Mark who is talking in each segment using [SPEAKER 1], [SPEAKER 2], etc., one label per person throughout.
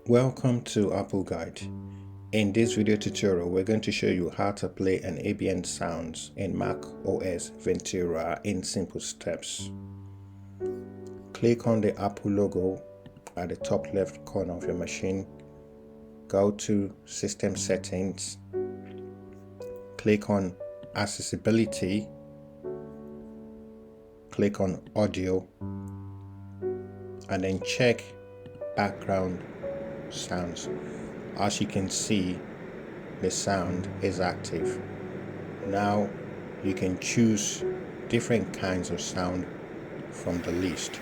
[SPEAKER 1] Welcome to appleguide. In this video tutorial, we're going to show you how to play an ambient sounds in Mac OS Ventura in simple steps. Click on the Apple logo at the top left corner of your machine. Go to System Settings. Click on Accessibility. Click on Audio. And then check Background Sounds. As you can see, the sound is active. Now you can choose different kinds of sound from the list.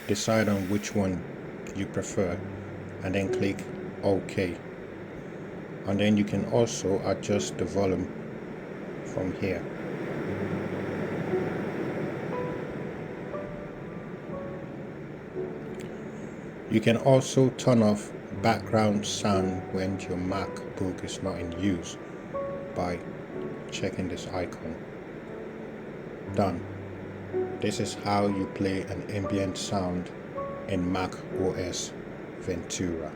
[SPEAKER 1] Decide on which one you prefer and then click OK. And then you can also adjust the volume from here. You can also turn off background sound when your MacBook is not in use by checking this icon. Done. This is how you play an ambient sound in Mac OS Ventura.